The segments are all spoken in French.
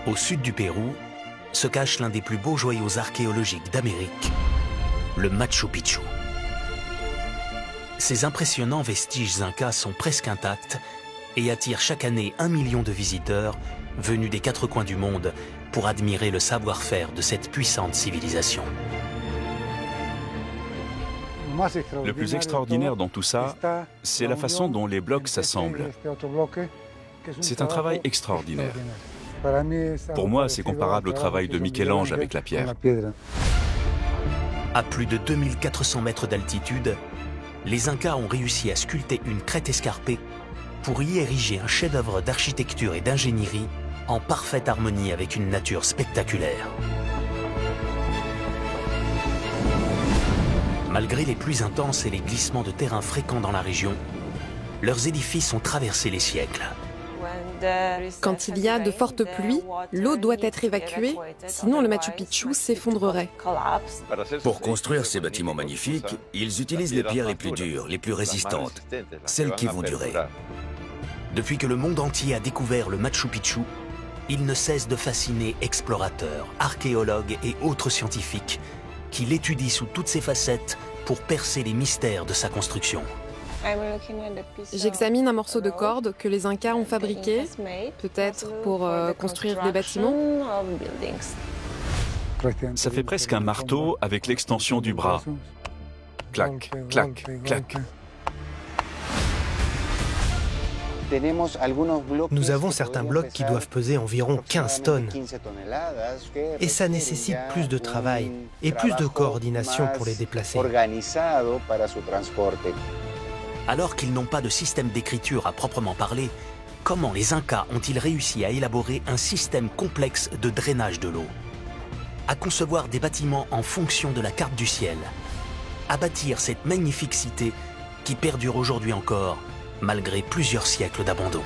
Au sud du Pérou se cache l'un des plus beaux joyaux archéologiques d'Amérique, le Machu Picchu. Ces impressionnants vestiges incas sont presque intacts et attirent chaque année 1 million de visiteurs venus des 4 coins du monde pour admirer le savoir-faire de cette puissante civilisation. Le plus extraordinaire dans tout ça, c'est la façon dont les blocs s'assemblent. C'est un travail extraordinaire. Pour moi, c'est comparable au travail de Michel-Ange avec la pierre. À plus de 2400 mètres d'altitude, les Incas ont réussi à sculpter une crête escarpée pour y ériger un chef-d'œuvre d'architecture et d'ingénierie en parfaite harmonie avec une nature spectaculaire. Malgré les pluies intenses et les glissements de terrain fréquents dans la région, leurs édifices ont traversé les siècles. Quand il y a de fortes pluies, l'eau doit être évacuée, sinon le Machu Picchu s'effondrerait. Pour construire ces bâtiments magnifiques, ils utilisent les pierres les plus dures, les plus résistantes, celles qui vont durer. Depuis que le monde entier a découvert le Machu Picchu, il ne cesse de fasciner explorateurs, archéologues et autres scientifiques qui l'étudient sous toutes ses facettes pour percer les mystères de sa construction. J'examine un morceau de corde que les Incas ont fabriqué, peut-être pour construire des bâtiments. Ça fait presque un marteau avec l'extension du bras. Clac, clac, clac. Nous avons certains blocs qui doivent peser environ 15 tonnes. Et ça nécessite plus de travail et plus de coordination pour les déplacer. Alors qu'ils n'ont pas de système d'écriture à proprement parler, comment les Incas ont-ils réussi à élaborer un système complexe de drainage de l'eau, à concevoir des bâtiments en fonction de la carte du ciel, à bâtir cette magnifique cité qui perdure aujourd'hui encore, malgré plusieurs siècles d'abandon?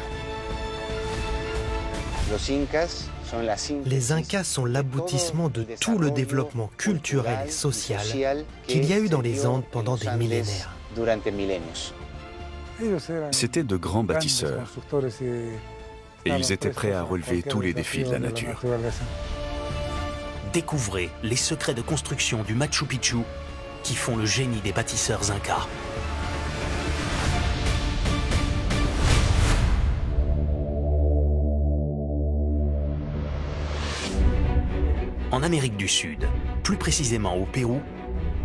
Les Incas sont l'aboutissement de tout le développement culturel et social qu'il y a eu dans les Andes pendant des millénaires. C'étaient de grands bâtisseurs. Et ils étaient prêts à relever tous les défis de la nature. Découvrez les secrets de construction du Machu Picchu qui font le génie des bâtisseurs Incas. En Amérique du Sud, plus précisément au Pérou,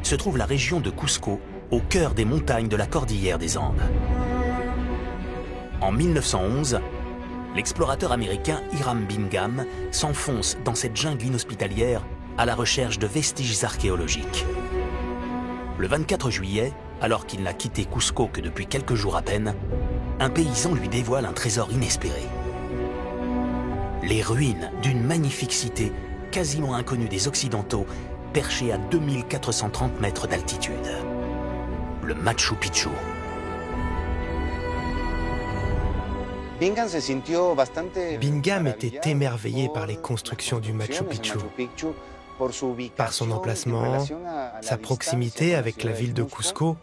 se trouve la région de Cusco, au cœur des montagnes de la cordillère des Andes. En 1911, l'explorateur américain Hiram Bingham s'enfonce dans cette jungle inhospitalière à la recherche de vestiges archéologiques. Le 24 juillet, alors qu'il n'a quitté Cusco que depuis quelques jours à peine, un paysan lui dévoile un trésor inespéré. Les ruines d'une magnifique cité quasiment inconnue des Occidentaux, perchée à 2430 mètres d'altitude. Le Machu Picchu. Bingham était émerveillé par les constructions du Machu Picchu, par son emplacement, sa proximité avec la ville de Cusco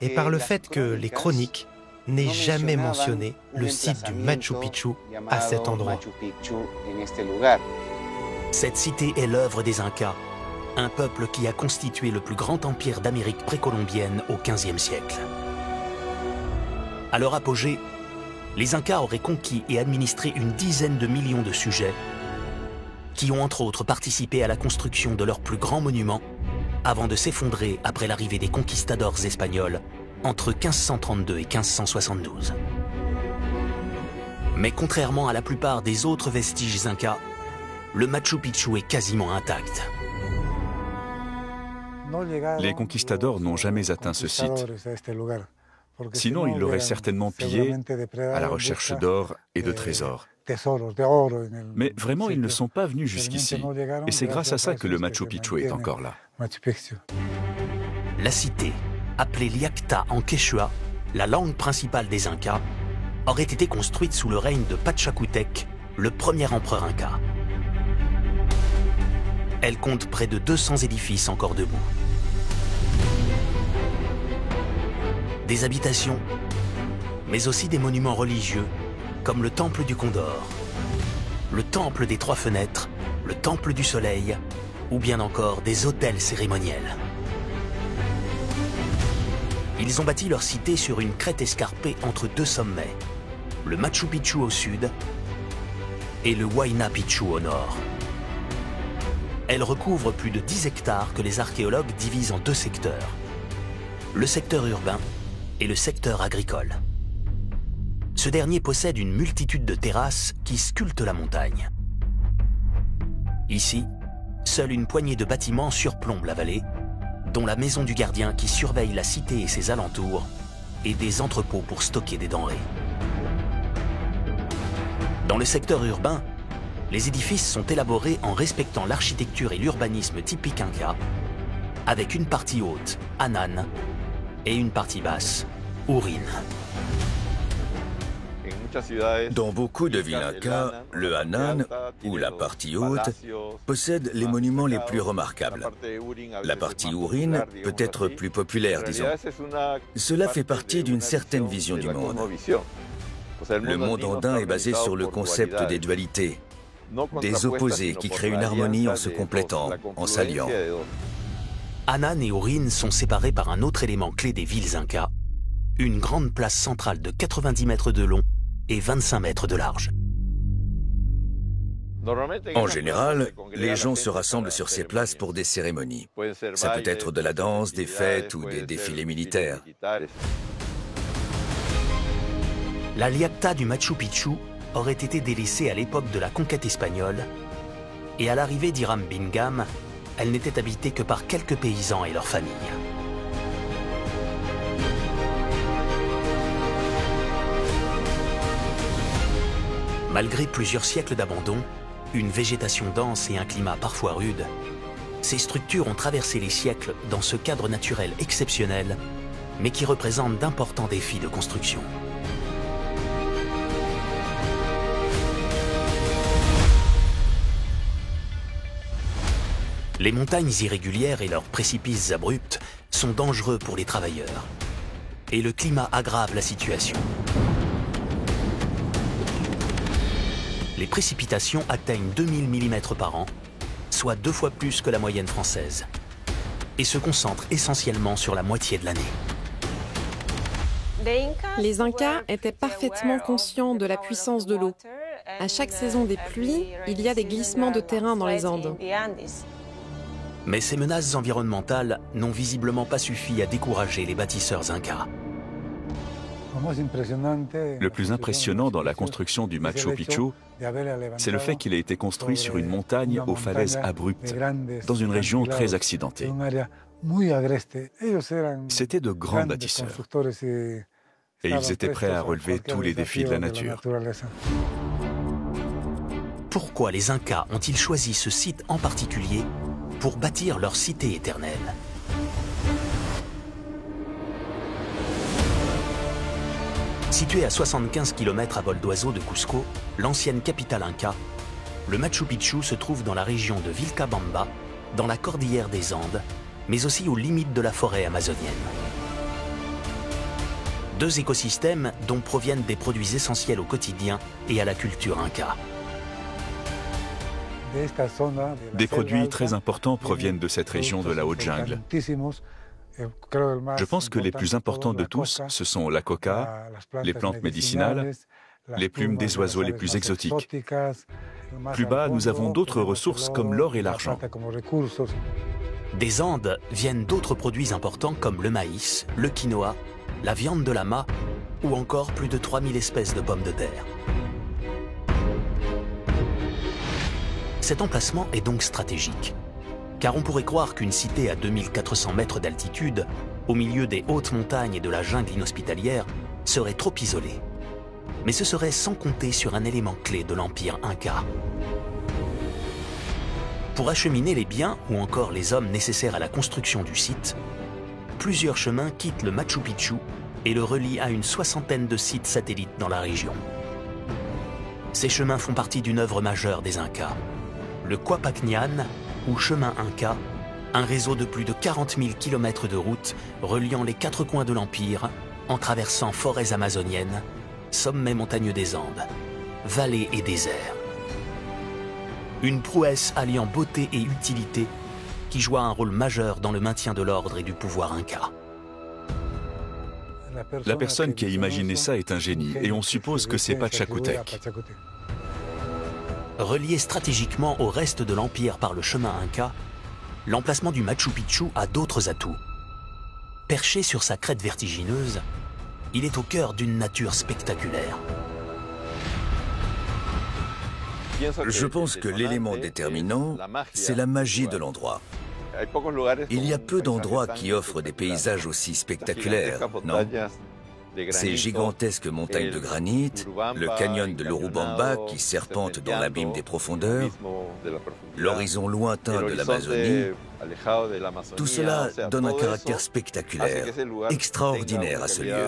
et par le fait que les chroniques n'aient jamais mentionné le site du Machu Picchu à cet endroit. Cette cité est l'œuvre des Incas, un peuple qui a constitué le plus grand empire d'Amérique précolombienne au XVe siècle. À leur apogée, les Incas auraient conquis et administré une dizaine de millions de sujets qui ont entre autres participé à la construction de leurs plus grands monuments avant de s'effondrer après l'arrivée des conquistadors espagnols entre 1532 et 1572. Mais contrairement à la plupart des autres vestiges Incas, le Machu Picchu est quasiment intact. Les conquistadors n'ont jamais atteint ce site. Sinon, ils l'auraient certainement pillé à la recherche d'or et de trésors. Mais vraiment, ils ne sont pas venus jusqu'ici. Et c'est grâce à ça que le Machu Picchu est encore là. La cité, appelée Liacta en quechua, la langue principale des Incas, aurait été construite sous le règne de Pachacutec, le premier empereur Inca. Elle compte près de 200 édifices encore debout. Des habitations, mais aussi des monuments religieux, comme le Temple du Condor, le temple des trois fenêtres, le temple du soleil, ou bien encore des hôtels cérémoniels. Ils ont bâti leur cité sur une crête escarpée entre deux sommets, le Machu Picchu au sud et le Huayna Picchu au nord. Elle recouvre plus de 10 hectares que les archéologues divisent en deux secteurs, le secteur urbain et le secteur agricole. Ce dernier possède une multitude de terrasses qui sculptent la montagne. Ici, seule une poignée de bâtiments surplombe la vallée, dont la maison du gardien qui surveille la cité et ses alentours, et des entrepôts pour stocker des denrées. Dans le secteur urbain, les édifices sont élaborés en respectant l'architecture et l'urbanisme typique inca, avec une partie haute, Anan, et une partie basse, Urin. Dans beaucoup de villes incas, le Anan, ou la partie haute, possède les monuments les plus remarquables. La partie Urin peut être plus populaire, disons. Cela fait partie d'une certaine vision du monde. Le monde andin est basé sur le concept des dualités, des opposés qui créent une harmonie en se complétant, en s'alliant. Anan et Urin sont séparés par un autre élément clé des villes incas, une grande place centrale de 90 mètres de long et 25 mètres de large. En général, les gens se rassemblent sur ces places pour des cérémonies. Ça peut être de la danse, des fêtes ou des défilés militaires. La Liacta du Machu Picchu aurait été délaissée à l'époque de la conquête espagnole, et à l'arrivée d'Hiram Bingham, elle n'était habitée que par quelques paysans et leurs familles. Malgré plusieurs siècles d'abandon, une végétation dense et un climat parfois rude, ces structures ont traversé les siècles dans ce cadre naturel exceptionnel, mais qui représente d'importants défis de construction. Les montagnes irrégulières et leurs précipices abrupts sont dangereux pour les travailleurs. Et le climat aggrave la situation. Les précipitations atteignent 2000 mm par an, soit 2 fois plus que la moyenne française, et se concentrent essentiellement sur la moitié de l'année. Les Incas étaient parfaitement conscients de la puissance de l'eau. À chaque saison des pluies, il y a des glissements de terrain dans les Andes. Mais ces menaces environnementales n'ont visiblement pas suffi à décourager les bâtisseurs incas. Le plus impressionnant dans la construction du Machu Picchu, c'est le fait qu'il ait été construit sur une montagne aux falaises abruptes, dans une région très accidentée. C'étaient de grands bâtisseurs, et ils étaient prêts à relever tous les défis de la nature. Pourquoi les Incas ont-ils choisi ce site en particulier pour bâtir leur cité éternelle? Situé à 75 km à vol d'oiseau de Cusco, l'ancienne capitale inca, le Machu Picchu se trouve dans la région de Vilcabamba, dans la cordillère des Andes, mais aussi aux limites de la forêt amazonienne. Deux écosystèmes dont proviennent des produits essentiels au quotidien et à la culture inca. Des produits très importants proviennent de cette région de la haute jungle. Je pense que les plus importants de tous, ce sont la coca, les plantes médicinales, les plumes des oiseaux les plus exotiques. Plus bas, nous avons d'autres ressources comme l'or et l'argent. Des Andes viennent d'autres produits importants comme le maïs, le quinoa, la viande de lama ou encore plus de 3000 espèces de pommes de terre. Cet emplacement est donc stratégique, car on pourrait croire qu'une cité à 2400 mètres d'altitude, au milieu des hautes montagnes et de la jungle inhospitalière, serait trop isolée. Mais ce serait sans compter sur un élément clé de l'empire inca. Pour acheminer les biens ou encore les hommes nécessaires à la construction du site, plusieurs chemins quittent le Machu Picchu et le relient à une soixantaine de sites satellites dans la région. Ces chemins font partie d'une œuvre majeure des Incas, le Quapacñan, ou chemin Inca, un réseau de plus de 40 000 km de route reliant les 4 coins de l'Empire en traversant forêts amazoniennes, sommets montagneux des Andes, vallées et déserts. Une prouesse alliant beauté et utilité qui joua un rôle majeur dans le maintien de l'ordre et du pouvoir inca. La personne qui a imaginé ça est un génie, et on suppose que c'est Pachacútec. Relié stratégiquement au reste de l'Empire par le chemin inca, l'emplacement du Machu Picchu a d'autres atouts. Perché sur sa crête vertigineuse, il est au cœur d'une nature spectaculaire. Je pense que l'élément déterminant, c'est la magie de l'endroit. Il y a peu d'endroits qui offrent des paysages aussi spectaculaires, non? Ces gigantesques montagnes de granit, le canyon de l'Urubamba qui serpente dans l'abîme des profondeurs, l'horizon lointain de l'Amazonie, tout cela donne un caractère spectaculaire, extraordinaire à ce lieu.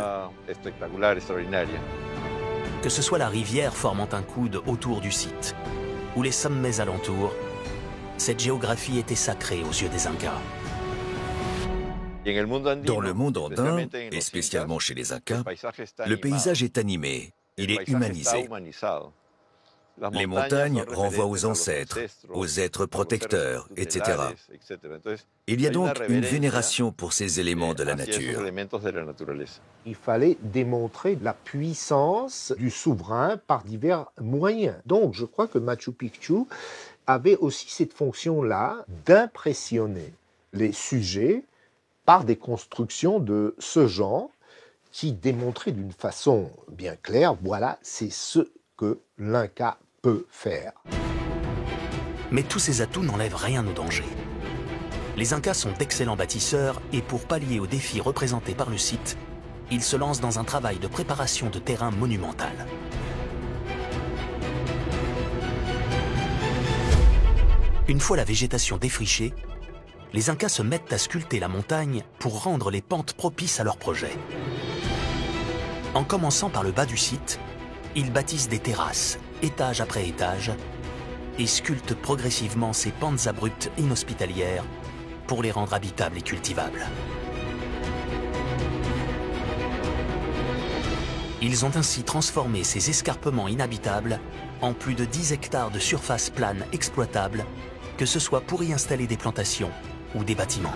Que ce soit la rivière formant un coude autour du site, ou les sommets alentours, cette géographie était sacrée aux yeux des Incas. Dans le monde andin, et spécialement chez les Incas, le paysage est animé, il est humanisé. Les montagnes renvoient aux ancêtres, aux êtres protecteurs, etc. Il y a donc une vénération pour ces éléments de la nature. Il fallait démontrer la puissance du souverain par divers moyens. Donc je crois que Machu Picchu avait aussi cette fonction-là d'impressionner les sujets par des constructions de ce genre qui démontraient d'une façon bien claire, voilà, c'est ce que l'Inca peut faire. Mais tous ces atouts n'enlèvent rien au danger. Les Incas sont d'excellents bâtisseurs et pour pallier aux défis représentés par le site, ils se lancent dans un travail de préparation de terrain monumental. Une fois la végétation défrichée, les Incas se mettent à sculpter la montagne pour rendre les pentes propices à leur projet. En commençant par le bas du site, ils bâtissent des terrasses, étage après étage, et sculptent progressivement ces pentes abruptes inhospitalières pour les rendre habitables et cultivables. Ils ont ainsi transformé ces escarpements inhabitables en plus de 10 hectares de surface plane exploitable, que ce soit pour y installer des plantations ou des bâtiments.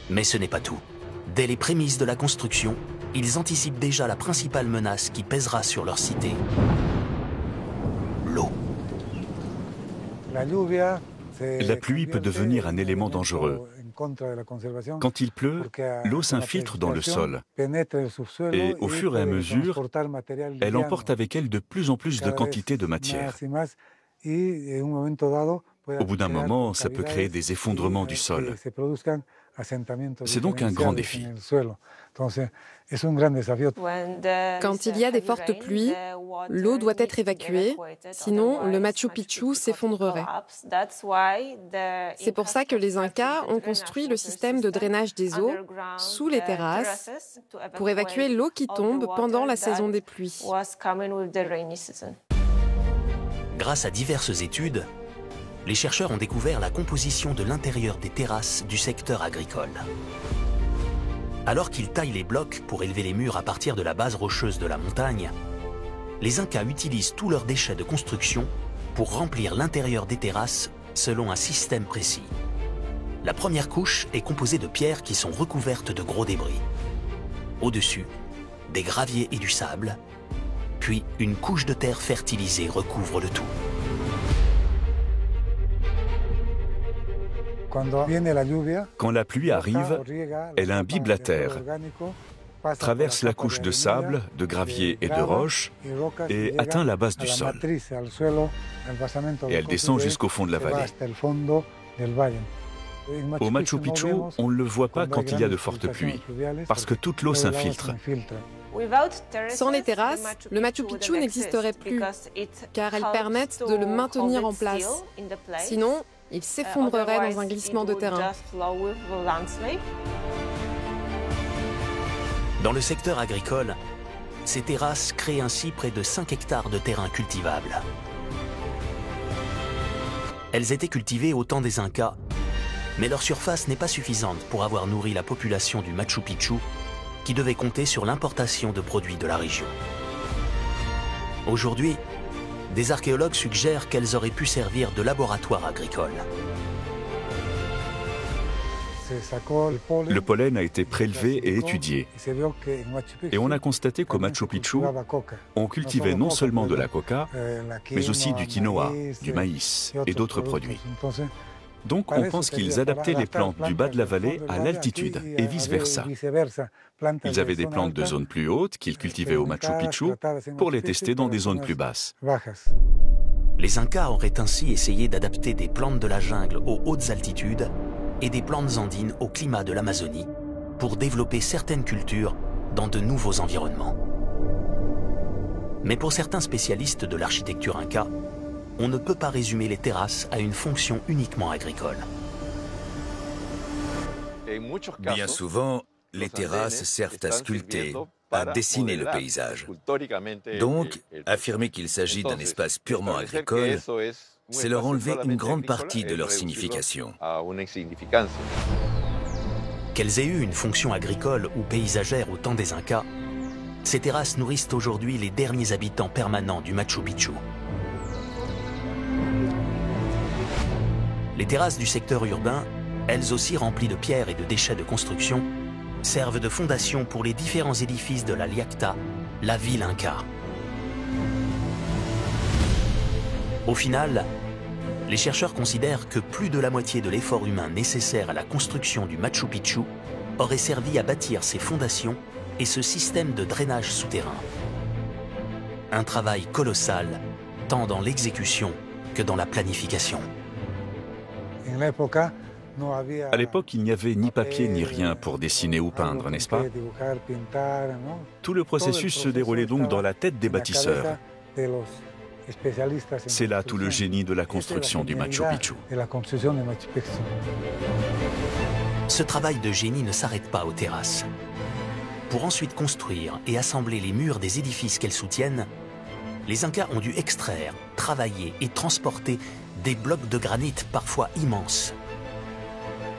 Mais ce n'est pas tout. Dès les prémices de la construction, ils anticipent déjà la principale menace qui pèsera sur leur cité. L'eau. La pluie peut devenir un élément dangereux. Quand il pleut, l'eau s'infiltre dans le sol et au fur et à mesure, elle emporte avec elle de plus en plus de quantité de matière. Au bout d'un moment, ça peut créer des effondrements du sol. C'est donc un grand défi. Quand il y a des fortes pluies, l'eau doit être évacuée, sinon le Machu Picchu s'effondrerait. C'est pour ça que les Incas ont construit le système de drainage des eaux sous les terrasses pour évacuer l'eau qui tombe pendant la saison des pluies. Grâce à diverses études, les chercheurs ont découvert la composition de l'intérieur des terrasses du secteur agricole. Alors qu'ils taillent les blocs pour élever les murs à partir de la base rocheuse de la montagne, les Incas utilisent tous leurs déchets de construction pour remplir l'intérieur des terrasses selon un système précis. La première couche est composée de pierres qui sont recouvertes de gros débris. Au-dessus, des graviers et du sable, puis une couche de terre fertilisée recouvre le tout. Quand la pluie arrive, elle imbibe la terre, traverse la couche de sable, de gravier et de roches et atteint la base du sol. Et elle descend jusqu'au fond de la vallée. Au Machu Picchu, on ne le voit pas quand il y a de fortes pluies, parce que toute l'eau s'infiltre. Sans les terrasses, le Machu Picchu n'existerait plus, car elles permettent de le maintenir en place. Sinon, il s'effondrerait dans un glissement de terrain. Dans le secteur agricole, ces terrasses créent ainsi près de 5 hectares de terrain cultivable. Elles étaient cultivées au temps des Incas, mais leur surface n'est pas suffisante pour avoir nourri la population du Machu Picchu qui devaient compter sur l'importation de produits de la région. Aujourd'hui, des archéologues suggèrent qu'elles auraient pu servir de laboratoire agricole. Le pollen a été prélevé et étudié. Et on a constaté qu'au Machu Picchu, on cultivait non seulement de la coca, mais aussi du quinoa, du maïs et d'autres produits. Donc on pense qu'ils adaptaient les plantes du bas de la vallée à l'altitude et vice-versa. Ils avaient des plantes de zones plus hautes qu'ils cultivaient au Machu Picchu pour les tester dans des zones plus basses. Les Incas auraient ainsi essayé d'adapter des plantes de la jungle aux hautes altitudes et des plantes andines au climat de l'Amazonie pour développer certaines cultures dans de nouveaux environnements. Mais pour certains spécialistes de l'architecture inca, on ne peut pas résumer les terrasses à une fonction uniquement agricole. Bien souvent, les terrasses servent à sculpter, à dessiner le paysage. Donc, affirmer qu'il s'agit d'un espace purement agricole, c'est leur enlever une grande partie de leur signification. Qu'elles aient eu une fonction agricole ou paysagère au temps des Incas, ces terrasses nourrissent aujourd'hui les derniers habitants permanents du Machu Picchu. Les terrasses du secteur urbain, elles aussi remplies de pierres et de déchets de construction, servent de fondation pour les différents édifices de la Liacta, la ville inca. Au final, les chercheurs considèrent que plus de la moitié de l'effort humain nécessaire à la construction du Machu Picchu aurait servi à bâtir ces fondations et ce système de drainage souterrain. Un travail colossal, tant dans l'exécution que dans la planification. À l'époque, il n'y avait ni papier ni rien pour dessiner ou peindre, n'est-ce pas? Tout le processus se déroulait donc dans la tête des bâtisseurs. C'est là tout le génie de la construction du Machu Picchu. Ce travail de génie ne s'arrête pas aux terrasses. Pour ensuite construire et assembler les murs des édifices qu'elles soutiennent, les Incas ont dû extraire, travailler et transporter des blocs de granit parfois immenses.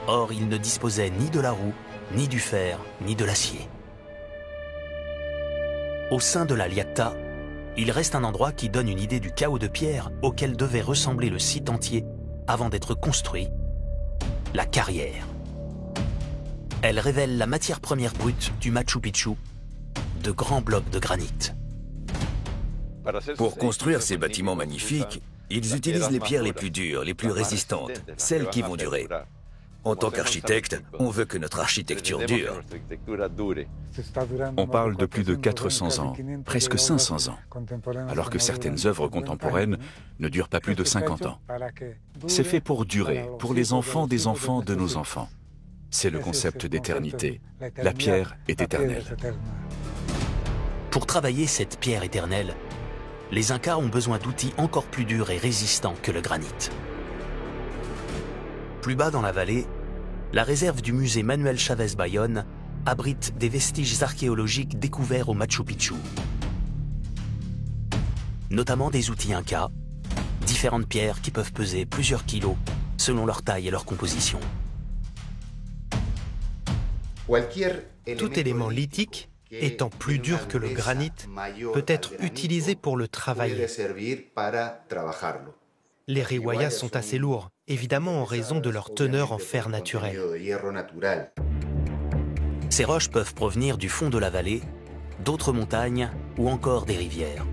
Or, ils ne disposaient ni de la roue, ni du fer, ni de l'acier. Au sein de la Liacta, il reste un endroit qui donne une idée du chaos de pierre auquel devait ressembler le site entier avant d'être construit, la carrière. Elle révèle la matière première brute du Machu Picchu, de grands blocs de granit. Pour construire ces bâtiments magnifiques, ils utilisent les pierres les plus dures, les plus résistantes, celles qui vont durer. En tant qu'architecte, on veut que notre architecture dure. On parle de plus de 400 ans, presque 500 ans, alors que certaines œuvres contemporaines ne durent pas plus de 50 ans. C'est fait pour durer, pour les enfants des enfants de nos enfants. C'est le concept d'éternité. La pierre est éternelle. Pour travailler cette pierre éternelle, les Incas ont besoin d'outils encore plus durs et résistants que le granit. Plus bas dans la vallée, la réserve du musée Manuel Chavez Bayón abrite des vestiges archéologiques découverts au Machu Picchu. Notamment des outils incas, différentes pierres qui peuvent peser plusieurs kilos selon leur taille et leur composition. Tout élément lithique, étant plus dur que le granit, peut être utilisé pour le travailler. Les riwayas sont assez lourds, évidemment en raison de leur teneur en fer naturel. Ces roches peuvent provenir du fond de la vallée, d'autres montagnes ou encore des rivières.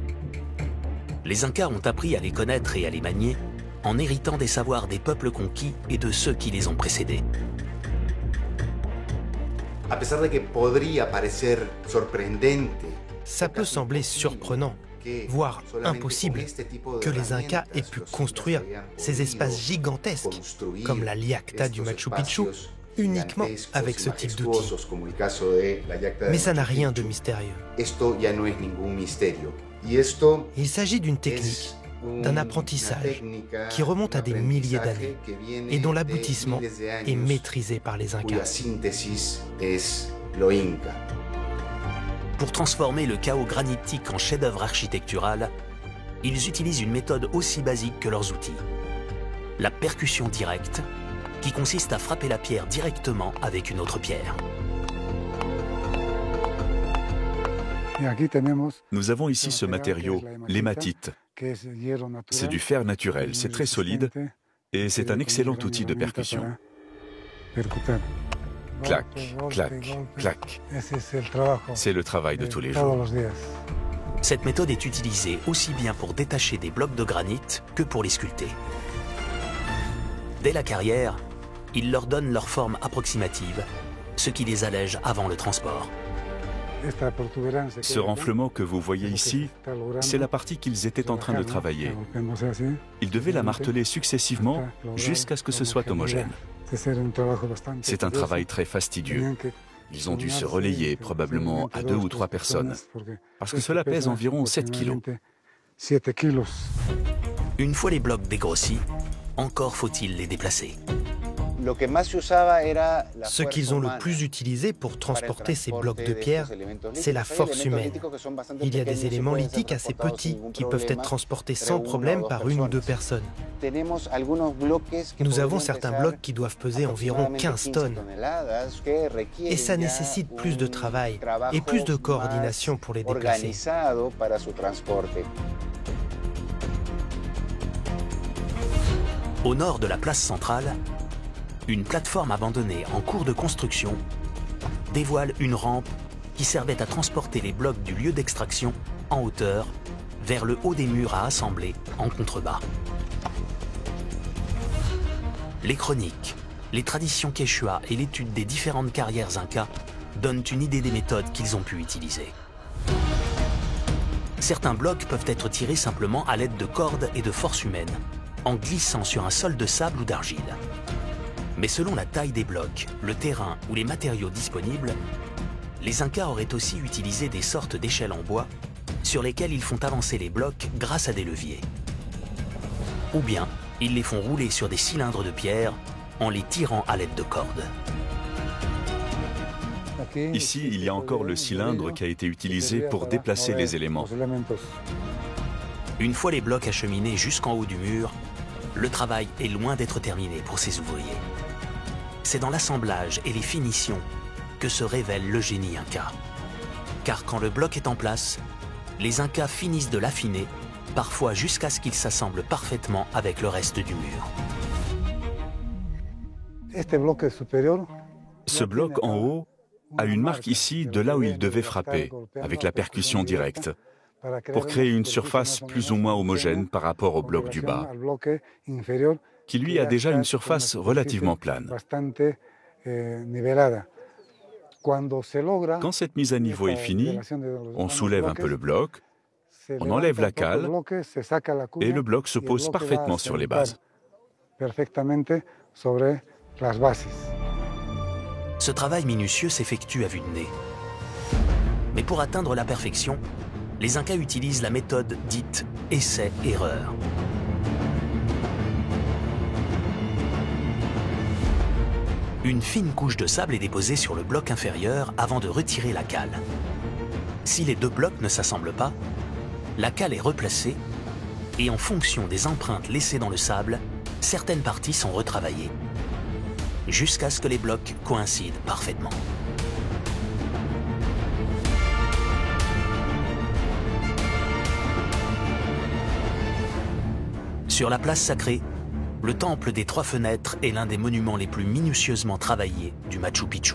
Les Incas ont appris à les connaître et à les manier en héritant des savoirs des peuples conquis et de ceux qui les ont précédés. Ça peut sembler surprenant, voire impossible, que les Incas aient pu construire ces espaces gigantesques, comme la Liacta du Machu Picchu, uniquement avec ce type d'outils. Mais ça n'a rien de mystérieux. Il s'agit d'une technique, d'un apprentissage qui remonte à des milliers d'années et dont l'aboutissement est maîtrisé par les Incas. Pour transformer le chaos granitique en chef-d'œuvre architectural, ils utilisent une méthode aussi basique que leurs outils. La percussion directe, qui consiste à frapper la pierre directement avec une autre pierre. Nous avons ici ce matériau, l'hématite. C'est du fer naturel, c'est très solide et c'est un excellent outil de percussion. Clac, clac, clac. C'est le travail de tous les jours. Cette méthode est utilisée aussi bien pour détacher des blocs de granit que pour les sculpter. Dès la carrière, ils leur donnent leur forme approximative, ce qui les allège avant le transport. Ce renflement que vous voyez ici, c'est la partie qu'ils étaient en train de travailler. Ils devaient la marteler successivement jusqu'à ce que ce soit homogène. C'est un travail très fastidieux. Ils ont dû se relayer probablement à 2 ou 3 personnes, parce que cela pèse environ 7 kilos. Une fois les blocs dégrossis, encore faut-il les déplacer. Ce qu'ils ont le plus utilisé pour transporter ces blocs de pierre, c'est la force humaine. Il y a des éléments lithiques assez petits qui peuvent être transportés sans problème par 1 ou 2 personnes. Nous avons certains blocs qui doivent peser environ 15 tonnes. Et ça nécessite plus de travail et plus de coordination pour les déplacer. Au nord de la place centrale, une plateforme abandonnée en cours de construction dévoile une rampe qui servait à transporter les blocs du lieu d'extraction en hauteur vers le haut des murs à assembler en contrebas. Les chroniques, les traditions quechua et l'étude des différentes carrières incas donnent une idée des méthodes qu'ils ont pu utiliser. Certains blocs peuvent être tirés simplement à l'aide de cordes et de force humaine, en glissant sur un sol de sable ou d'argile. Mais selon la taille des blocs, le terrain ou les matériaux disponibles, les Incas auraient aussi utilisé des sortes d'échelles en bois sur lesquelles ils font avancer les blocs grâce à des leviers. Ou bien, ils les font rouler sur des cylindres de pierre en les tirant à l'aide de cordes. Ici, il y a encore le cylindre qui a été utilisé pour déplacer les éléments. Une fois les blocs acheminés jusqu'en haut du mur, le travail est loin d'être terminé pour ces ouvriers. C'est dans l'assemblage et les finitions que se révèle le génie inca. Car quand le bloc est en place, les Incas finissent de l'affiner, parfois jusqu'à ce qu'il s'assemble parfaitement avec le reste du mur. Ce bloc en haut a une marque ici de là où il devait frapper, avec la percussion directe, pour créer une surface plus ou moins homogène par rapport au bloc du bas, qui lui a déjà une surface relativement plane. Quand cette mise à niveau est finie, on soulève un peu le bloc, on enlève la cale et le bloc se pose parfaitement sur les bases. Ce travail minutieux s'effectue à vue de nez. Mais pour atteindre la perfection, les Incas utilisent la méthode dite « essai-erreur ». Une fine couche de sable est déposée sur le bloc inférieur avant de retirer la cale. Si les 2 blocs ne s'assemblent pas, la cale est replacée et en fonction des empreintes laissées dans le sable, certaines parties sont retravaillées, jusqu'à ce que les blocs coïncident parfaitement. Sur la place sacrée, le temple des 3 fenêtres est l'un des monuments les plus minutieusement travaillés du Machu Picchu.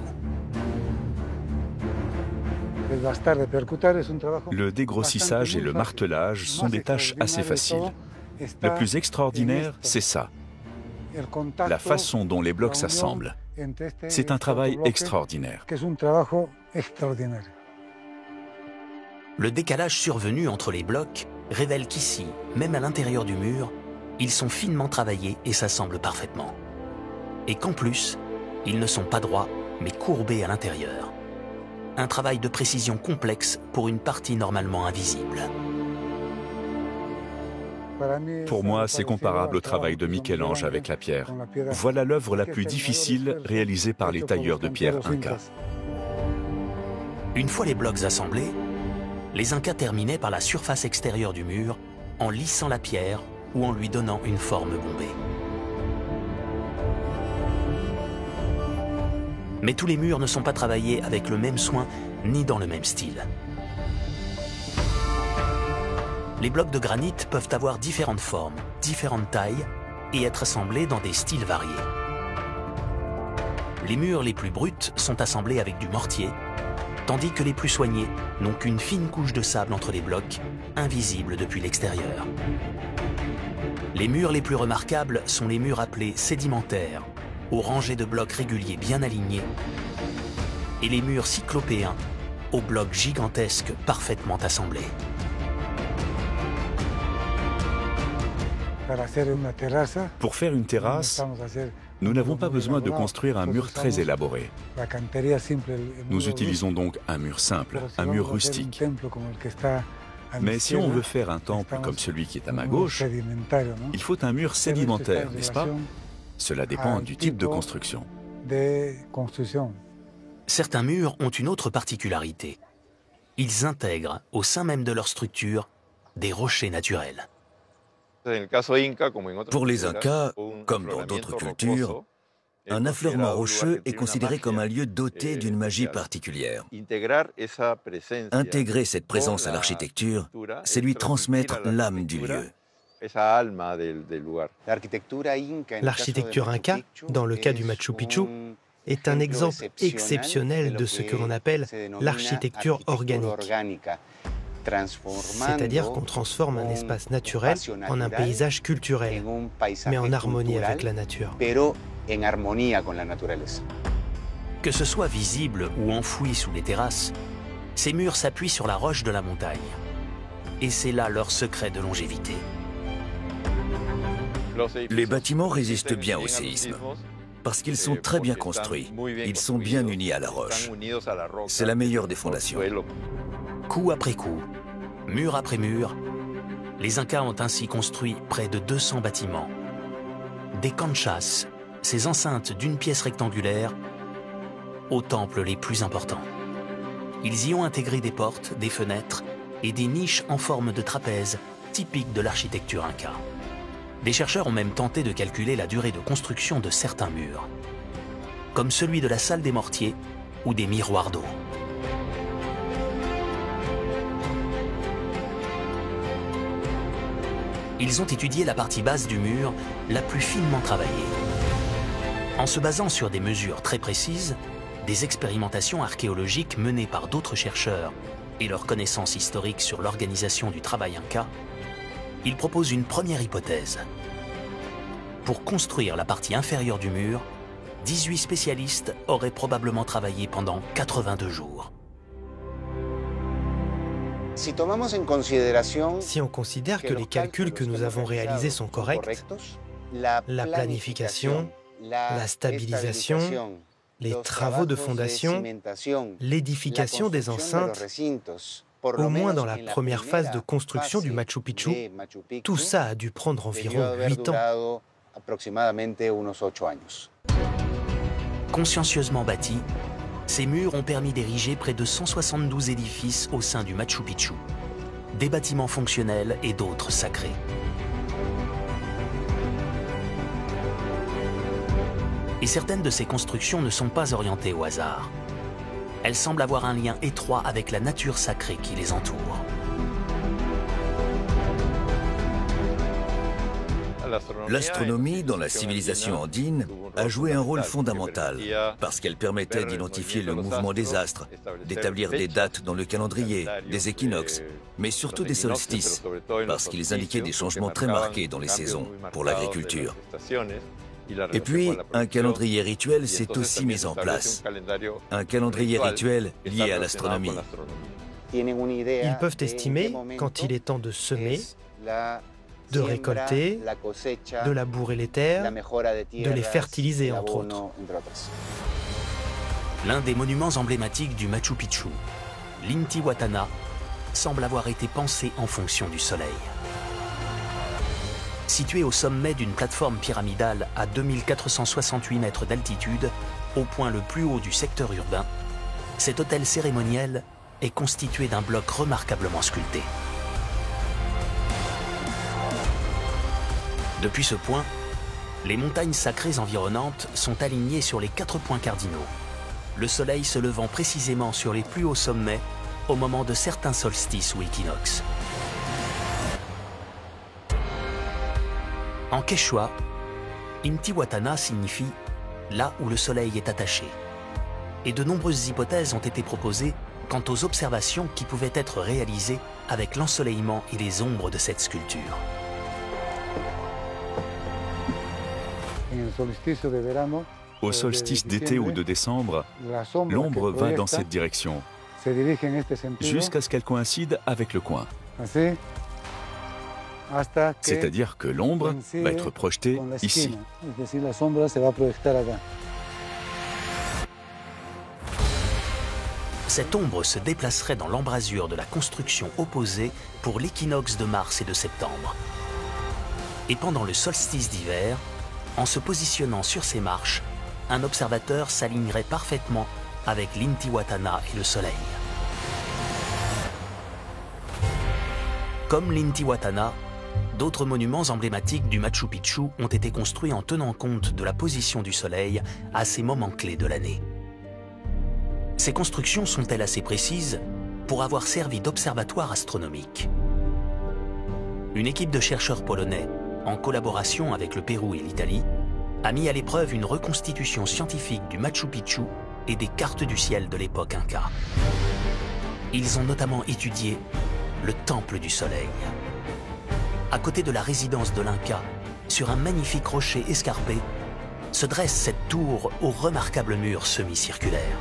Le dégrossissage et le martelage sont des tâches assez faciles. Le plus extraordinaire, c'est ça. La façon dont les blocs s'assemblent. C'est un travail extraordinaire. Le décalage survenu entre les blocs révèle qu'ici, même à l'intérieur du mur, ils sont finement travaillés et s'assemblent parfaitement. Et qu'en plus, ils ne sont pas droits, mais courbés à l'intérieur. Un travail de précision complexe pour une partie normalement invisible. Pour moi, c'est comparable au travail de Michel-Ange avec la pierre. Voilà l'œuvre la plus difficile réalisée par les tailleurs de pierre incas. Une fois les blocs assemblés, les Incas terminaient par la surface extérieure du mur en lissant la pierre ou en lui donnant une forme bombée. Mais tous les murs ne sont pas travaillés avec le même soin ni dans le même style. Les blocs de granit peuvent avoir différentes formes, différentes tailles et être assemblés dans des styles variés. Les murs les plus bruts sont assemblés avec du mortier, tandis que les plus soignés n'ont qu'une fine couche de sable entre les blocs, invisible depuis l'extérieur. Les murs les plus remarquables sont les murs appelés sédimentaires, aux rangées de blocs réguliers bien alignés, et les murs cyclopéens, aux blocs gigantesques parfaitement assemblés. Pour faire une terrasse, nous n'avons pas besoin de construire un mur très élaboré. Nous utilisons donc un mur simple, un mur rustique. Mais si on veut faire un temple comme celui qui est à ma gauche, il faut un mur sédimentaire, n'est-ce pas? Cela dépend du type de construction. Certains murs ont une autre particularité. Ils intègrent, au sein même de leur structure, des rochers naturels. Pour les Incas, comme dans d'autres cultures, un affleurement rocheux est considéré comme un lieu doté d'une magie particulière. Intégrer cette présence à l'architecture, c'est lui transmettre l'âme du lieu. L'architecture inca, dans le cas du Machu Picchu, est un exemple exceptionnel de ce que l'on appelle l'architecture organique. C'est-à-dire qu'on transforme un espace naturel en un paysage culturel, mais en harmonie avec la nature. Que ce soit visible ou enfoui sous les terrasses, ces murs s'appuient sur la roche de la montagne. Et c'est là leur secret de longévité. Les bâtiments résistent bien au séisme, parce qu'ils sont très bien construits. Ils sont bien unis à la roche. C'est la meilleure des fondations. Coup après coup, mur après mur, les Incas ont ainsi construit près de 200 bâtiments. Des canchas, ces enceintes d'une pièce rectangulaire, aux temples les plus importants. Ils y ont intégré des portes, des fenêtres et des niches en forme de trapèze, typiques de l'architecture inca. Des chercheurs ont même tenté de calculer la durée de construction de certains murs, comme celui de la salle des mortiers ou des miroirs d'eau. Ils ont étudié la partie basse du mur, la plus finement travaillée. En se basant sur des mesures très précises, des expérimentations archéologiques menées par d'autres chercheurs et leurs connaissances historiques sur l'organisation du travail inca, ils proposent une première hypothèse. Pour construire la partie inférieure du mur, 18 spécialistes auraient probablement travaillé pendant 82 jours. Si on considère que les calculs que nous avons réalisés sont corrects, la planification, la stabilisation, les travaux de fondation, l'édification des enceintes, au moins dans la première phase de construction du Machu Picchu, tout ça a dû prendre environ 8 ans. Consciencieusement bâtis, ces murs ont permis d'ériger près de 172 édifices au sein du Machu Picchu, des bâtiments fonctionnels et d'autres sacrés. Et certaines de ces constructions ne sont pas orientées au hasard. Elles semblent avoir un lien étroit avec la nature sacrée qui les entoure. L'astronomie dans la civilisation andine a joué un rôle fondamental parce qu'elle permettait d'identifier le mouvement des astres, d'établir des dates dans le calendrier, des équinoxes, mais surtout des solstices, parce qu'ils indiquaient des changements très marqués dans les saisons pour l'agriculture. Et puis, un calendrier rituel s'est aussi mis en place. Un calendrier rituel lié à l'astronomie. Ils peuvent estimer quand il est temps de semer, de récolter, de labourer les terres, de les fertiliser, entre autres. L'un des monuments emblématiques du Machu Picchu, l'Intihuatana, semble avoir été pensé en fonction du soleil. Situé au sommet d'une plateforme pyramidale à 2468 mètres d'altitude, au point le plus haut du secteur urbain, cet hôtel cérémoniel est constitué d'un bloc remarquablement sculpté. Depuis ce point, les montagnes sacrées environnantes sont alignées sur les 4 points cardinaux, le soleil se levant précisément sur les plus hauts sommets au moment de certains solstices ou équinoxes. En quechua, Intihuatana signifie « là où le soleil est attaché ». Et de nombreuses hypothèses ont été proposées quant aux observations qui pouvaient être réalisées avec l'ensoleillement et les ombres de cette sculpture. Au solstice d'été ou de décembre, l'ombre va dans cette direction, jusqu'à ce qu'elle coïncide avec le coin. C'est-à-dire que l'ombre va être projetée ici. Cette ombre se déplacerait dans l'embrasure de la construction opposée pour l'équinoxe de mars et de septembre. Et pendant le solstice d'hiver, en se positionnant sur ces marches, un observateur s'alignerait parfaitement avec l'Intihuatana et le soleil. Comme l'Intihuatana, d'autres monuments emblématiques du Machu Picchu ont été construits en tenant compte de la position du soleil à ces moments clés de l'année. Ces constructions sont-elles assez précises pour avoir servi d'observatoire astronomique? Une équipe de chercheurs polonais, en collaboration avec le Pérou et l'Italie, a mis à l'épreuve une reconstitution scientifique du Machu Picchu et des cartes du ciel de l'époque Inca. Ils ont notamment étudié le Temple du Soleil. À côté de la résidence de l'Inca, sur un magnifique rocher escarpé, se dresse cette tour aux remarquables murs semi-circulaires.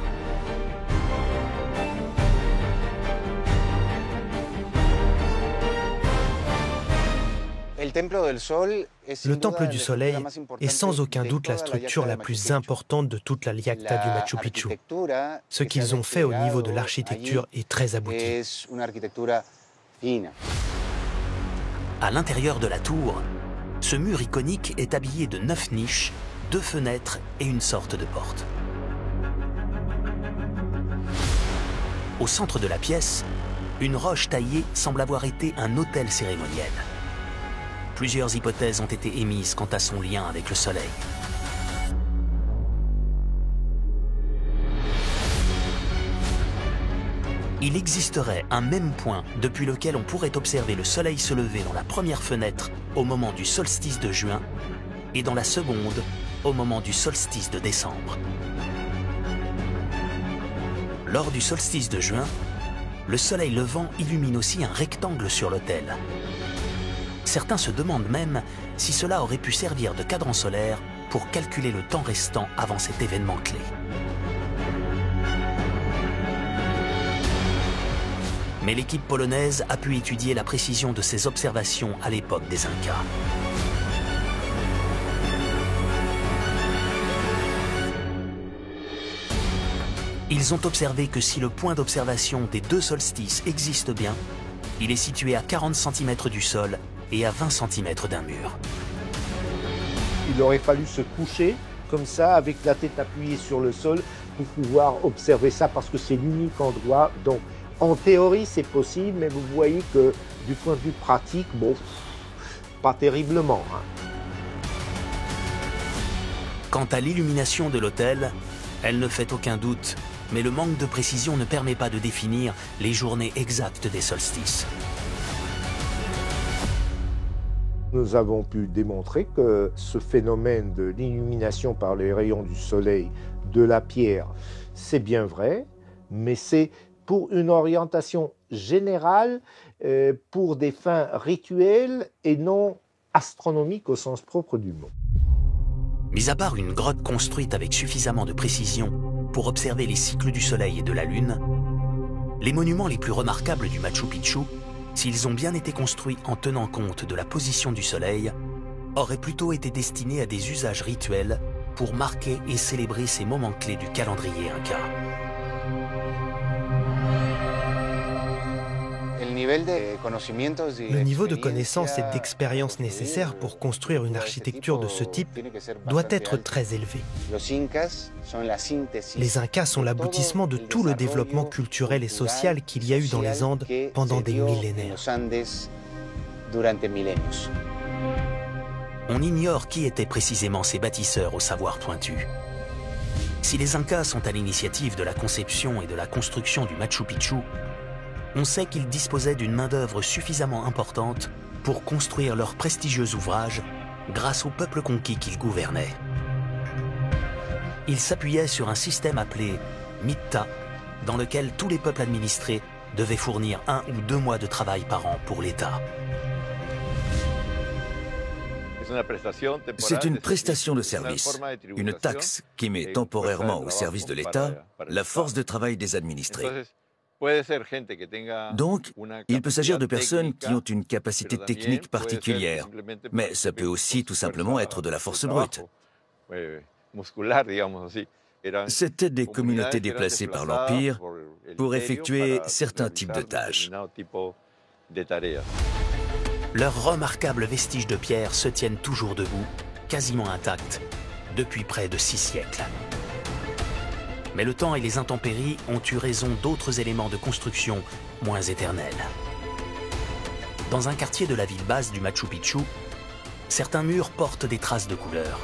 Le Temple du Soleil est sans aucun doute la structure la plus importante de toute la Liacta du Machu Picchu. Ce qu'ils ont fait au niveau de l'architecture est très abouti. À l'intérieur de la tour, ce mur iconique est habillé de 9 niches, 2 fenêtres et une sorte de porte. Au centre de la pièce, une roche taillée semble avoir été un autel cérémoniel. Plusieurs hypothèses ont été émises quant à son lien avec le soleil. Il existerait un même point depuis lequel on pourrait observer le soleil se lever dans la première fenêtre au moment du solstice de juin et dans la seconde au moment du solstice de décembre. Lors du solstice de juin, le soleil levant illumine aussi un rectangle sur l'autel. Certains se demandent même si cela aurait pu servir de cadran solaire pour calculer le temps restant avant cet événement clé. Mais l'équipe polonaise a pu étudier la précision de ces observations à l'époque des Incas. Ils ont observé que si le point d'observation des 2 solstices existe bien, il est situé à 40 cm du sol et à 20 cm d'un mur. Il aurait fallu se coucher comme ça, avec la tête appuyée sur le sol, pour pouvoir observer ça, parce que c'est l'unique endroit. Donc, en théorie, c'est possible, mais vous voyez que du point de vue pratique, bon, pas terriblement. Quant à l'illumination de l'autel, elle ne fait aucun doute, mais le manque de précision ne permet pas de définir les journées exactes des solstices. Nous avons pu démontrer que ce phénomène de l'illumination par les rayons du soleil de la pierre, c'est bien vrai, mais c'est pour une orientation générale, pour des fins rituelles et non astronomiques au sens propre du mot. Mis à part une grotte construite avec suffisamment de précision pour observer les cycles du soleil et de la lune, les monuments les plus remarquables du Machu Picchu, s'ils ont bien été construits en tenant compte de la position du soleil, auraient plutôt été destinés à des usages rituels pour marquer et célébrer ces moments clés du calendrier Inca. Le niveau de connaissance et d'expérience nécessaire pour construire une architecture de ce type doit être très élevé. Les Incas sont l'aboutissement de tout le développement culturel et social qu'il y a eu dans les Andes pendant des millénaires. On ignore qui étaient précisément ces bâtisseurs au savoir pointu. Si les Incas sont à l'initiative de la conception et de la construction du Machu Picchu, on sait qu'ils disposaient d'une main-d'œuvre suffisamment importante pour construire leurs prestigieux ouvrages grâce au peuple conquis qu'il gouvernait. Il s'appuyait sur un système appelé Mitta, dans lequel tous les peuples administrés devaient fournir 1 ou 2 mois de travail par an pour l'État. C'est une prestation de service, une taxe qui met temporairement au service de l'État la force de travail des administrés. Donc, il peut s'agir de personnes qui ont une capacité technique particulière, mais ça peut aussi tout simplement être de la force brute. C'étaient des communautés déplacées par l'Empire pour effectuer certains types de tâches. Leurs remarquables vestiges de pierre se tiennent toujours debout, quasiment intacts, depuis près de 6 siècles. Mais le temps et les intempéries ont eu raison d'autres éléments de construction moins éternels. Dans un quartier de la ville basse du Machu Picchu, certains murs portent des traces de couleur.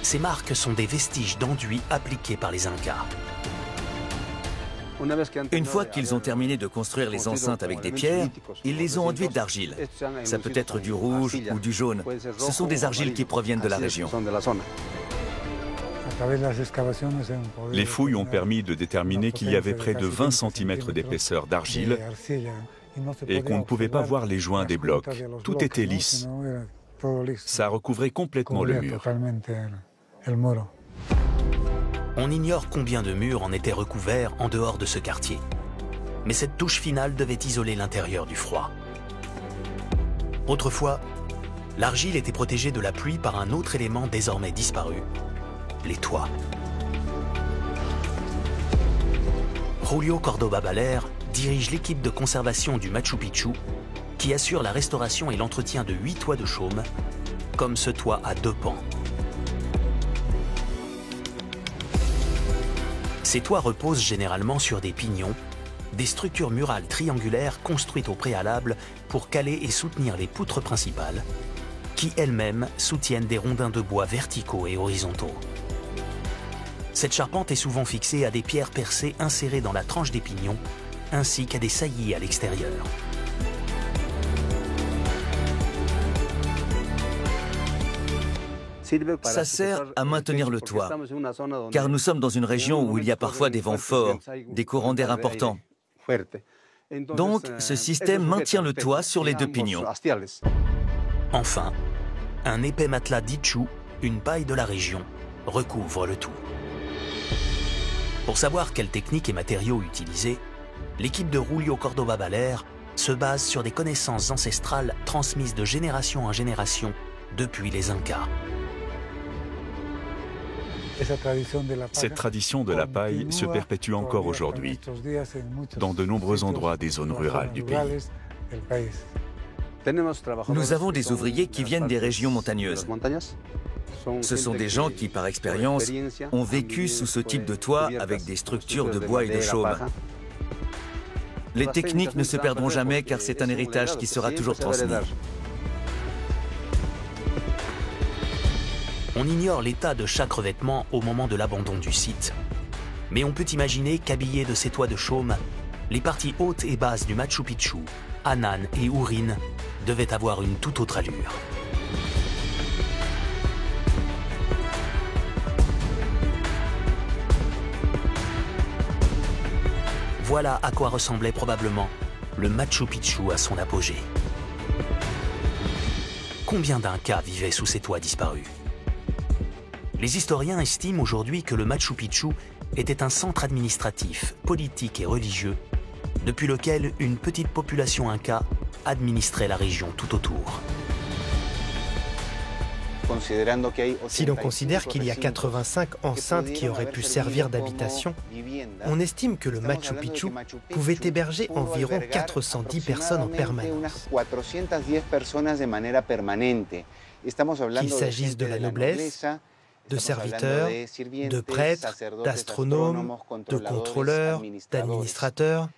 Ces marques sont des vestiges d'enduit appliqués par les Incas. Une fois qu'ils ont terminé de construire les enceintes avec des pierres, ils les ont enduites d'argile. Ça peut être du rouge ou du jaune. Ce sont des argiles qui proviennent de la région. Les fouilles ont permis de déterminer qu'il y avait près de 20 cm d'épaisseur d'argile et qu'on ne pouvait pas voir les joints des blocs. Tout était lisse. Ça recouvrait complètement le mur. On ignore combien de murs en étaient recouverts en dehors de ce quartier. Mais cette touche finale devait isoler l'intérieur du froid. Autrefois, l'argile était protégée de la pluie par un autre élément désormais disparu, les toits. Julio Cordoba Baler dirige l'équipe de conservation du Machu Picchu qui assure la restauration et l'entretien de 8 toits de chaume, comme ce toit à 2 pans. Ces toits reposent généralement sur des pignons, des structures murales triangulaires construites au préalable pour caler et soutenir les poutres principales, qui elles-mêmes soutiennent des rondins de bois verticaux et horizontaux. Cette charpente est souvent fixée à des pierres percées insérées dans la tranche des pignons, ainsi qu'à des saillies à l'extérieur. Ça sert à maintenir le toit, car nous sommes dans une région où il y a parfois des vents forts, des courants d'air importants. Donc, ce système maintient le toit sur les 2 pignons. Enfin, un épais matelas d'Ichu, une paille de la région, recouvre le tout. Pour savoir quelle technique et matériaux utiliser, l'équipe de Julio Cordoba Baler se base sur des connaissances ancestrales transmises de génération en génération depuis les Incas. Cette tradition de la paille se perpétue encore aujourd'hui, dans de nombreux endroits des zones rurales du pays. Nous avons des ouvriers qui viennent des régions montagneuses. Ce sont des gens qui, par expérience, ont vécu sous ce type de toit avec des structures de bois et de chaume. Les techniques ne se perdront jamais car c'est un héritage qui sera toujours transmis. On ignore l'état de chaque revêtement au moment de l'abandon du site. Mais on peut imaginer qu'habillés de ces toits de chaume, les parties hautes et basses du Machu Picchu, Anan et Urin, devaient avoir une toute autre allure. Voilà à quoi ressemblait probablement le Machu Picchu à son apogée. Combien d'Incas vivaient sous ces toits disparus ? Les historiens estiment aujourd'hui que le Machu Picchu était un centre administratif, politique et religieux, depuis lequel une petite population inca administrait la région tout autour. Si l'on considère qu'il y a 85 enceintes qui auraient pu servir d'habitation, on estime que le Machu Picchu pouvait héberger environ 410 personnes en permanence. Qu'il s'agisse de la noblesse, de serviteurs, de prêtres, d'astronomes, de contrôleurs, d'administrateurs.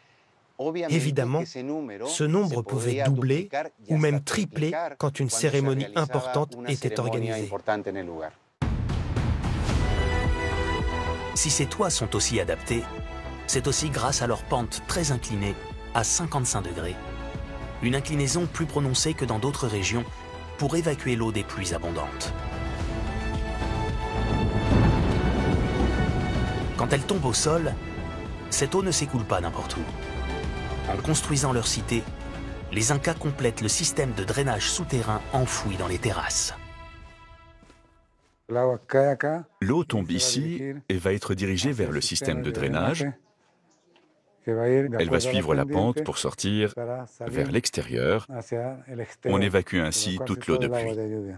Évidemment, ce nombre pouvait doubler ou même tripler quand une cérémonie importante était organisée. Si ces toits sont aussi adaptés, c'est aussi grâce à leur pente très inclinée à 55 degrés. Une inclinaison plus prononcée que dans d'autres régions pour évacuer l'eau des pluies abondantes. Quand elle tombe au sol, cette eau ne s'écoule pas n'importe où. En construisant leur cité, les Incas complètent le système de drainage souterrain enfoui dans les terrasses. L'eau tombe ici et va être dirigée vers le système de drainage. Elle va suivre la pente pour sortir vers l'extérieur. On évacue ainsi toute l'eau de pluie.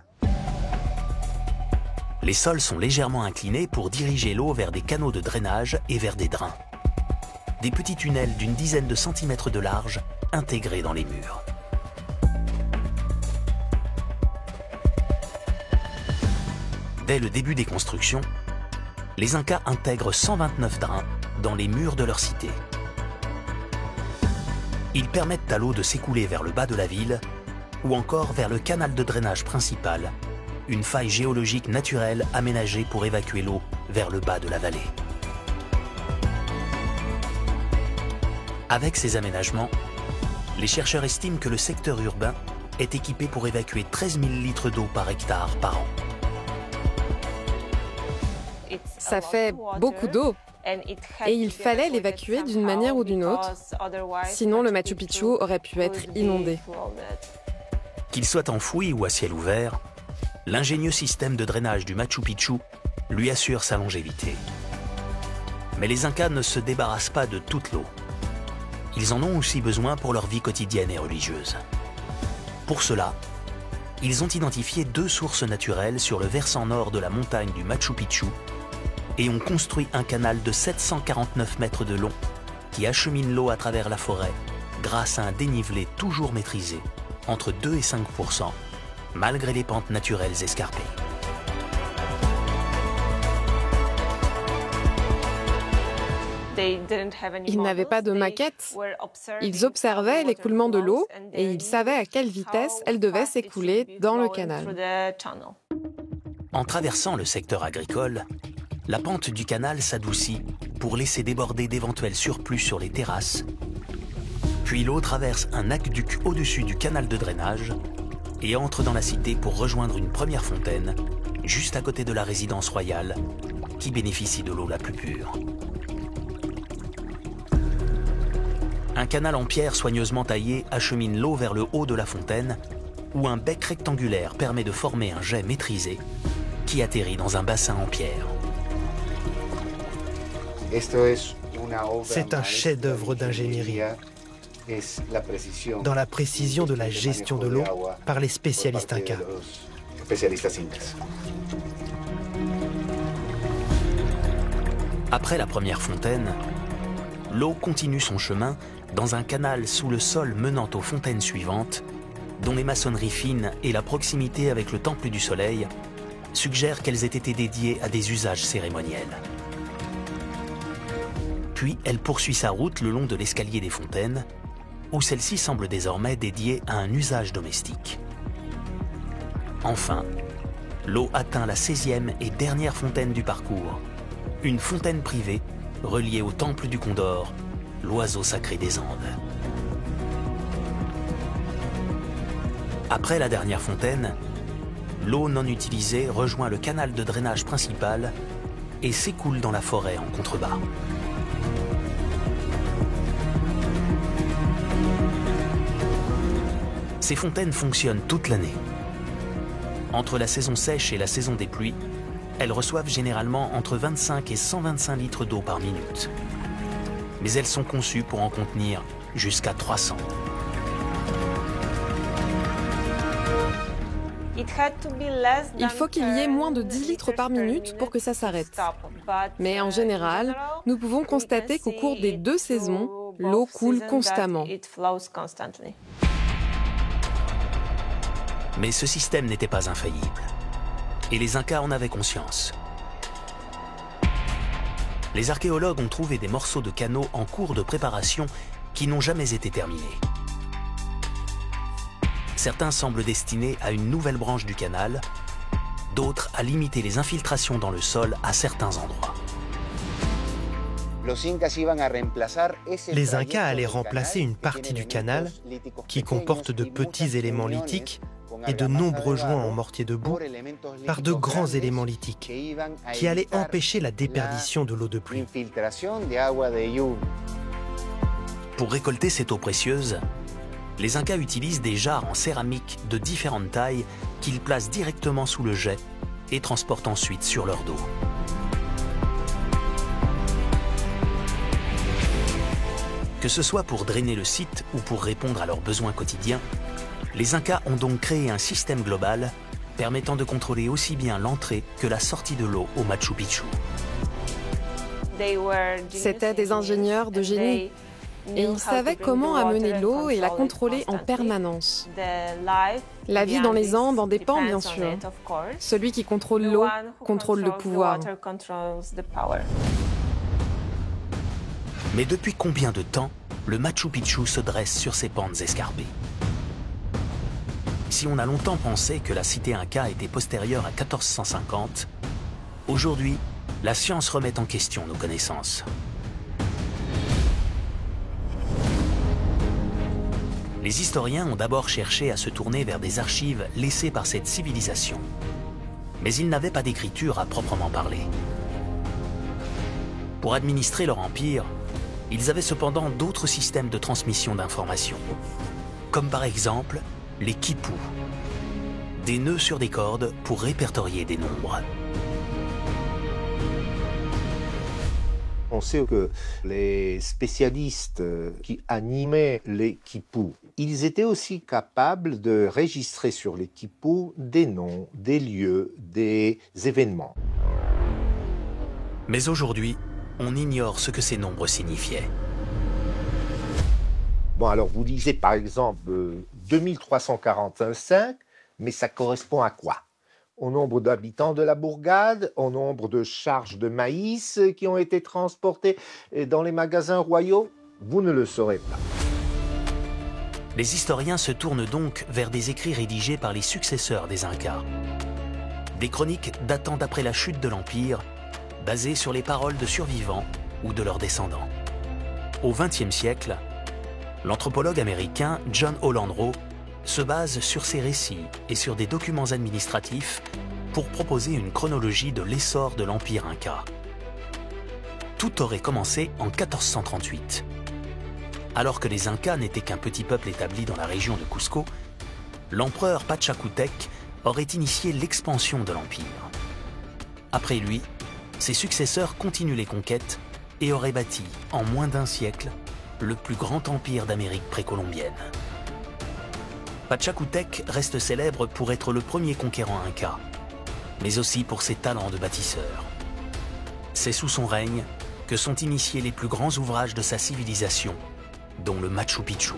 Les sols sont légèrement inclinés pour diriger l'eau vers des canaux de drainage et vers des drains. Des petits tunnels d'une dizaine de centimètres de large intégrés dans les murs. Dès le début des constructions, les Incas intègrent 129 drains dans les murs de leur cité. Ils permettent à l'eau de s'écouler vers le bas de la ville ou encore vers le canal de drainage principal, une faille géologique naturelle aménagée pour évacuer l'eau vers le bas de la vallée. Avec ces aménagements, les chercheurs estiment que le secteur urbain est équipé pour évacuer 13 000 litres d'eau par hectare par an. Ça fait beaucoup d'eau. Et il fallait l'évacuer d'une manière ou d'une autre, sinon le Machu Picchu aurait pu être inondé. Qu'il soit enfoui ou à ciel ouvert, l'ingénieux système de drainage du Machu Picchu lui assure sa longévité. Mais les Incas ne se débarrassent pas de toute l'eau. Ils en ont aussi besoin pour leur vie quotidienne et religieuse. Pour cela, ils ont identifié 2 sources naturelles sur le versant nord de la montagne du Machu Picchu et ont construit un canal de 749 mètres de long qui achemine l'eau à travers la forêt grâce à un dénivelé toujours maîtrisé, entre 2 et 5%, malgré les pentes naturelles escarpées. Ils n'avaient pas de maquette. Ils observaient l'écoulement de l'eau et ils savaient à quelle vitesse elle devait s'écouler dans le canal. En traversant le secteur agricole, la pente du canal s'adoucit pour laisser déborder d'éventuels surplus sur les terrasses. Puis l'eau traverse un aqueduc au-dessus du canal de drainage et entre dans la cité pour rejoindre une première fontaine, juste à côté de la résidence royale, qui bénéficie de l'eau la plus pure. Un canal en pierre soigneusement taillé achemine l'eau vers le haut de la fontaine, où un bec rectangulaire permet de former un jet maîtrisé qui atterrit dans un bassin en pierre. C'est un chef-d'œuvre d'ingénierie dans la précision de la gestion de l'eau par les spécialistes incas. Après la première fontaine, l'eau continue son chemin dans un canal sous le sol menant aux fontaines suivantes, dont les maçonneries fines et la proximité avec le Temple du Soleil suggèrent qu'elles aient été dédiées à des usages cérémoniels. Puis elle poursuit sa route le long de l'escalier des fontaines, où celle-ci semble désormais dédiée à un usage domestique. Enfin, l'eau atteint la 16e et dernière fontaine du parcours, une fontaine privée reliée au temple du Condor, l'oiseau sacré des Andes. Après la dernière fontaine, l'eau non utilisée rejoint le canal de drainage principal et s'écoule dans la forêt en contrebas. Ces fontaines fonctionnent toute l'année. Entre la saison sèche et la saison des pluies, elles reçoivent généralement entre 25 et 125 litres d'eau par minute. Mais elles sont conçues pour en contenir jusqu'à 300. Il faut qu'il y ait moins de 10 litres par minute pour que ça s'arrête. Mais en général, nous pouvons constater qu'au cours des 2 saisons, l'eau coule constamment. Mais ce système n'était pas infaillible. Et les Incas en avaient conscience. Les archéologues ont trouvé des morceaux de canaux en cours de préparation qui n'ont jamais été terminés. Certains semblent destinés à une nouvelle branche du canal, d'autres à limiter les infiltrations dans le sol à certains endroits. Les Incas allaient remplacer une partie du canal qui comporte de petits éléments lithiques et de nombreux joints en mortier de boue par de grands éléments lithiques qui allaient empêcher la déperdition de l'eau de pluie. Pour récolter cette eau précieuse, les Incas utilisent des jarres en céramique de différentes tailles qu'ils placent directement sous le jet et transportent ensuite sur leur dos. Que ce soit pour drainer le site ou pour répondre à leurs besoins quotidiens, les Incas ont donc créé un système global permettant de contrôler aussi bien l'entrée que la sortie de l'eau au Machu Picchu. C'étaient des ingénieurs de génie et ils savaient comment amener l'eau et la contrôler en permanence. La vie dans les Andes en dépend bien sûr. Celui qui contrôle l'eau contrôle le pouvoir. Mais depuis combien de temps le Machu Picchu se dresse sur ses pentes escarpées? Si on a longtemps pensé que la cité Inca était postérieure à 1450, aujourd'hui, la science remet en question nos connaissances. Les historiens ont d'abord cherché à se tourner vers des archives laissées par cette civilisation. Mais ils n'avaient pas d'écriture à proprement parler. Pour administrer leur empire, ils avaient cependant d'autres systèmes de transmission d'informations, comme par exemple les quipus, des nœuds sur des cordes pour répertorier des nombres. On sait que les spécialistes qui animaient les quipus, ils étaient aussi capables de enregistrer sur les quipus des noms, des lieux, des événements. Mais aujourd'hui, on ignore ce que ces nombres signifiaient. Bon, alors vous lisez par exemple 2345, mais ça correspond à quoi? Au nombre d'habitants de la bourgade, au nombre de charges de maïs qui ont été transportées dans les magasins royaux? Vous ne le saurez pas. Les historiens se tournent donc vers des écrits rédigés par les successeurs des Incas. Des chroniques datant d'après la chute de l'Empire, basées sur les paroles de survivants ou de leurs descendants. Au XXe siècle, l'anthropologue américain John Holland Rowe se base sur ces récits et sur des documents administratifs pour proposer une chronologie de l'essor de l'Empire Inca. Tout aurait commencé en 1438. Alors que les Incas n'étaient qu'un petit peuple établi dans la région de Cusco, l'empereur Pachacutec aurait initié l'expansion de l'Empire. Après lui, ses successeurs continuent les conquêtes et auraient bâti, en moins d'un siècle, le plus grand empire d'Amérique précolombienne. Pachacutec reste célèbre pour être le premier conquérant Inca, mais aussi pour ses talents de bâtisseur. C'est sous son règne que sont initiés les plus grands ouvrages de sa civilisation, dont le Machu Picchu.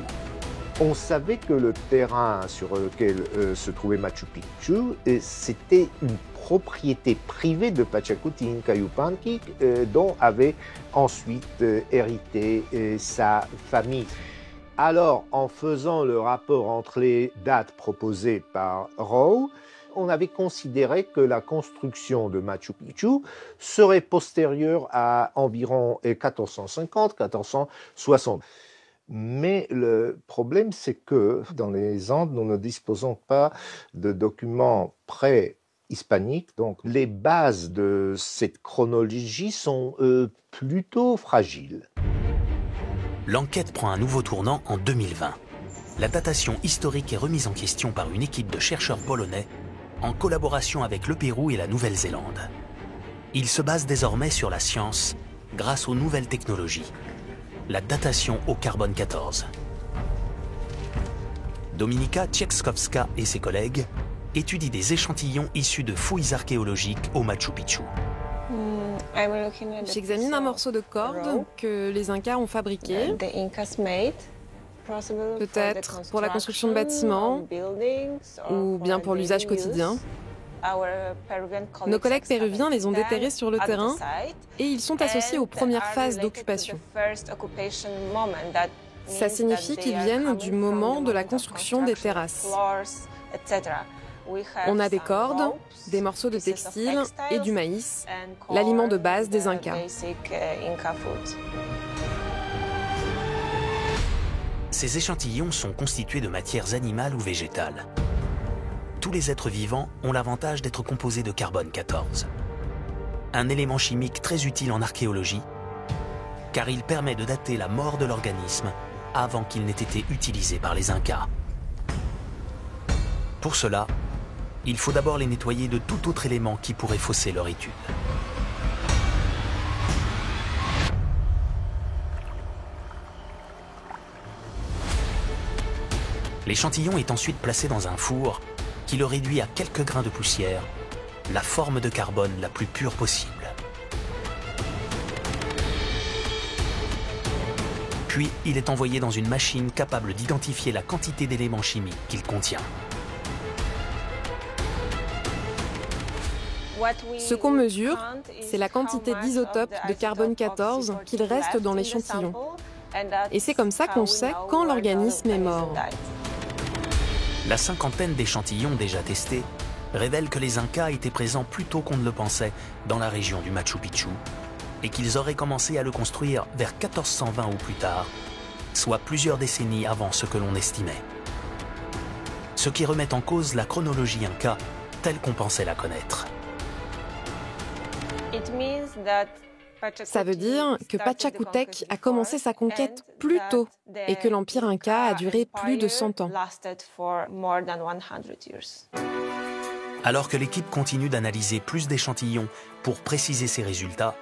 On savait que le terrain sur lequel se trouvait Machu Picchu, c'était une propriété privée de Pachacutinca Yupanqui, dont avait ensuite hérité sa famille. Alors, en faisant le rapport entre les dates proposées par Rowe, on avait considéré que la construction de Machu Picchu serait postérieure à environ 1450-1460. Mais le problème, c'est que dans les Andes, nous ne disposons pas de documents pré-hispaniques. Donc, les bases de cette chronologie sont plutôt fragiles. L'enquête prend un nouveau tournant en 2020. La datation historique est remise en question par une équipe de chercheurs polonais en collaboration avec le Pérou et la Nouvelle-Zélande. Ils se basent désormais sur la science grâce aux nouvelles technologies. La datation au carbone 14. Dominika Ciekowska et ses collègues étudient des échantillons issus de fouilles archéologiques au Machu Picchu. J'examine un morceau de corde que les Incas ont fabriqué, peut-être pour la construction de bâtiments ou bien pour l'usage quotidien. Nos collègues péruviens les ont déterrés sur le terrain et ils sont associés aux premières phases d'occupation. Ça signifie qu'ils viennent du moment de la construction des terrasses. On a des cordes, des morceaux de textile et du maïs, l'aliment de base des Incas. Ces échantillons sont constitués de matières animales ou végétales. tous les êtres vivants ont l'avantage d'être composés de carbone 14. Un élément chimique très utile en archéologie, car il permet de dater la mort de l'organisme avant qu'il n'ait été utilisé par les Incas. Pour cela, il faut d'abord les nettoyer de tout autre élément qui pourrait fausser leur étude. L'échantillon est ensuite placé dans un four qui le réduit à quelques grains de poussière, la forme de carbone la plus pure possible. Puis, il est envoyé dans une machine capable d'identifier la quantité d'éléments chimiques qu'il contient. Ce qu'on mesure, c'est la quantité d'isotopes de carbone 14 qu'il reste dans l'échantillon. Et c'est comme ça qu'on sait quand l'organisme est mort. La cinquantaine d'échantillons déjà testés révèle que les Incas étaient présents plus tôt qu'on ne le pensait dans la région du Machu Picchu et qu'ils auraient commencé à le construire vers 1420 ou plus tard, soit plusieurs décennies avant ce que l'on estimait. Ce qui remet en cause la chronologie Inca telle qu'on pensait la connaître. Ça veut dire que Pachacútec a commencé sa conquête plus tôt et que l'empire Inca a duré plus de 100 ans. Alors que l'équipe continue d'analyser plus d'échantillons pour préciser ses résultats,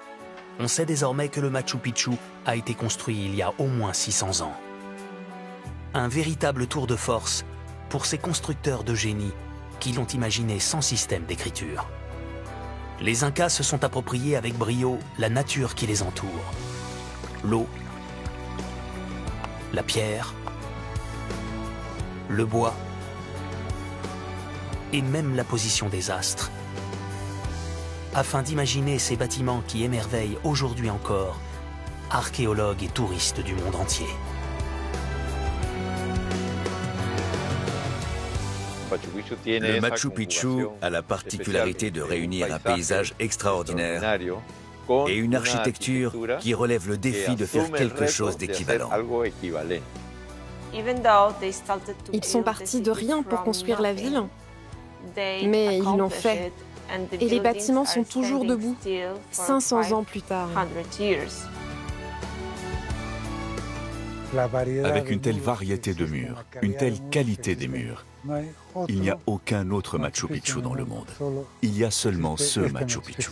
on sait désormais que le Machu Picchu a été construit il y a au moins 600 ans. Un véritable tour de force pour ces constructeurs de génie qui l'ont imaginé sans système d'écriture. Les Incas se sont appropriés avec brio la nature qui les entoure. L'eau, la pierre, le bois et même la position des astres, afin d'imaginer ces bâtiments qui émerveillent aujourd'hui encore archéologues et touristes du monde entier. Le Machu Picchu a la particularité de réunir un paysage extraordinaire et une architecture qui relève le défi de faire quelque chose d'équivalent. Ils sont partis de rien pour construire la ville, mais ils l'ont fait. Et les bâtiments sont toujours debout, 500 ans plus tard. Avec une telle variété de murs, une telle qualité des murs, il n'y a aucun autre Machu Picchu dans le monde. Il y a seulement ce Machu Picchu.